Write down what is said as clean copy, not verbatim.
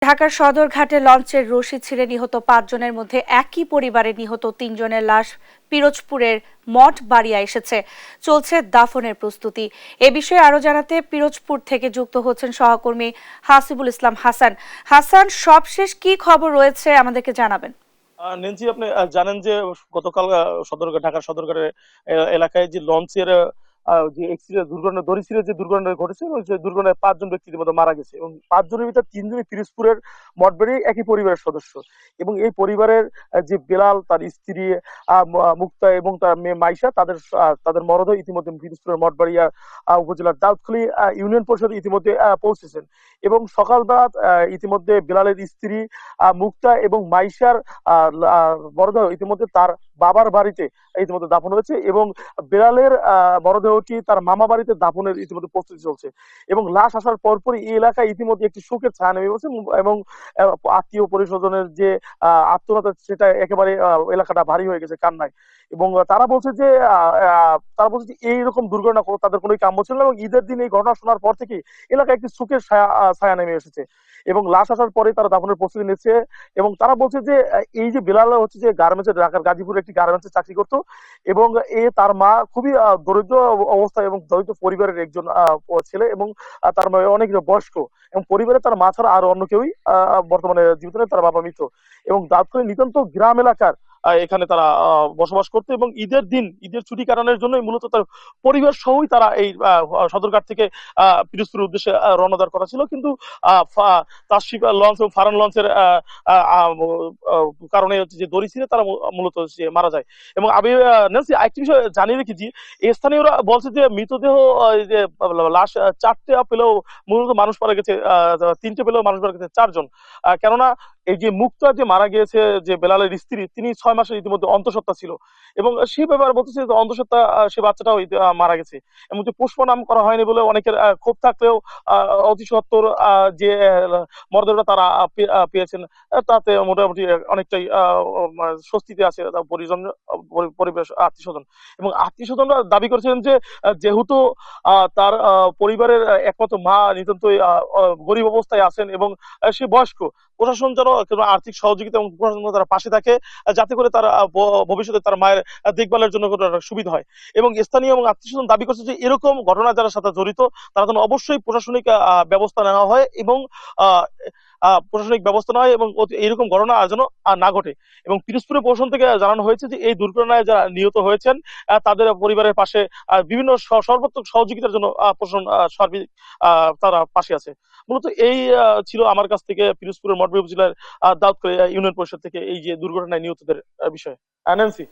ঢাকার সদরঘাটে লঞ্চের রশি ছিঁড়ে নিহত ৫ জনের মধ্যে একই পরিবারের নিহত ৩ জনের লাশ পিরোজপুরের মঠবাড়িয়া এসেছে। চলছে দাফনের প্রস্তুতি। এ বিষয়ে আরো জানাতে পিরোজপুর থেকে যুক্ত হচ্ছেন সহকর্মী হাসিবুল ইসলাম হাসান। হাসান, সবশেষ কি খবর রয়েছে আমাদেরকে জানাবেন। নেন্সি, আপনি জানেন যে গতকাল ঢাকার সদরঘাটের এলাকায় যে লঞ্চের যে দুর্ঘটনা, দড়ি ছিঁড়ে যে দুর্ঘটনা ঘটেছে, ওই যে দুর্ঘটনায় ৫ জন ব্যক্তি ইতিমধ্যে মারা গেছে এবং ৫ জনের ভিতরে ৩ জনই পিরোজপুরের মঠবাড়ি একই পরিবারের সদস্য। এবং এই পরিবারের যে বেলাল, তার স্ত্রী মুক্তা এবং তার মেয়ে মাইশা, তাদের মরদেহ ইতিমধ্যে পিরোজপুরের মঠবাড়িয়া উপজেলার দাউদখালী ইউনিয়ন পরিষদে ইতিমধ্যে পৌঁছেছেন। এবং সকালবেলা ইতিমধ্যে বেলালের স্ত্রী মুক্তা এবং মাইশার মরদেহ ইতিমধ্যে তার বাবার বাড়িতে ইতিমধ্যে দাফন হয়েছে এবং বেলালের মরদেহটি তার মামা বাড়িতে দাফনের ইতিমধ্যে প্রস্তুতি চলছে। এবং লাশ আসার পরপরই এই এলাকায় ইতিমধ্যে একটি শোকের ছায়া নেমে গেছে এবং আত্মীয় পরিস্বজনের যে আত্মনাদ, সেটা একেবারে এলাকাটা ভারী হয়ে গেছে কান্নায়। এবং তারা বলছে যে এইরকম দুর্ঘটনা তাদের কোনো কাম্য ছিল না এবং ঈদের দিন এই ঘটনা শোনার পর থেকে এলাকায় একটি শোকের ছায়া নেমে এসেছে এবং লাশ আসার পরে তারা দাফনের প্রস্তুতি নিচ্ছে। এবং তারা বলছে যে এই যে বেলাল হচ্ছে যে গার্মেন্টসে, ঢাকার গাজীপুরে একটি গার্মেন্টসে চাকরি করতো এবং তার মা খুবই দরিদ্র অবস্থা এবং দরিদ্র পরিবারের একজন ছেলে এবং তার মা অনেক বয়স্ক এবং পরিবারে তার মা ছাড়া আর অন্য কেউই বর্তমানে জীবিত নেই, তার বাবা মৃত। এবং দাউদখালী নিতান্ত গ্রাম এলাকার এখানে তারা বসবাস করতো এবং ঈদের ছুটি কাটানোর জন্যই মূলত তার পরিবার সহই তারা এই সদরঘাট থেকে পিরোজপুরের উদ্দেশ্যে রওনা দেওয়ার কথা ছিল। কিন্তু তাসশিফ লঞ্চ এবং ফারান লঞ্চের কারণে হচ্ছে যে দড়ি ছিঁড়ে তারা মূলত মারা যায়। এবং আমি নেন্সি, আরেকটি বিষয় জানিয়ে রেখেছি, স্থানীয়রা বলছে যে মৃতদেহ যে লাশ ৪টে পেলেও মূলত মানুষ মারা গেছে, ৩টে পেলেও মানুষ মারা গেছে ৪ জন। কেননা এই যে মুক্তা যে মারা গিয়েছে, যে বেলালের স্ত্রী, তিনি ৬ মাসের ইতিমধ্যে অন্তঃসত্ত্বা ছিল এবং সে ব্যাপারে বলতেছে যে অন্তঃসত্ত্বা সে বাচ্চাটাও মারা গেছে এবং যে পুষ্প নাম করা হয়নি বলে অনেকের ক্ষোভ থাকলেও অতি সত্বর যে মরদেহটা তারা পেয়েছেন, তাতে মোটামুটি অনেকটাই স্বস্তিতে আছে পরিজন, পরিবেশ, আত্মীয় স্বজন। এবং আত্মীয় স্বজনরা দাবি করেছেন যে যেহেতু তার পরিবারের একমাত্র মা নিতান্তই গরিব অবস্থায় আছেন এবং সে বয়স্ক, প্রশাসন যেন আর্থিক সহযোগিতা এবং প্রশাসন তারা পাশে থাকে যাতে করে তার ভবিষ্যতে তার মায়ের দেখভালের জন্য কোনো সুবিধা হয়। এবং স্থানীয় এবং আত্মীয় স্বজন দাবি করছে যে এরকম ঘটনা যারা সাথে জড়িত তারা যেন অবশ্যই প্রশাসনিক ব্যবস্থা নেওয়া হয় এবং প্রশাসনিক ব্যবস্থা নেওয়া হয় এবং এইরকম ঘটনা যেন না ঘটে। এবং পিরোজপুরের প্রশাসন থেকে জানানো হয়েছে যে এই দুর্ঘটনায় যারা নিহত হয়েছেন তাদের পরিবারের পাশে বিভিন্ন সর্বাত্মক সহযোগিতার জন্য প্রশাসন সার্বিক তারা পাশে আছে। মূলত এই ছিল আমার কাছ থেকে পিরোজপুরের মঠবাড়িয়া উপজেলার দাউদখালী ইউনিয়ন পরিষদ থেকে এই যে দুর্ঘটনায় নিহতদের বিষয়ে। ন্যান্সি।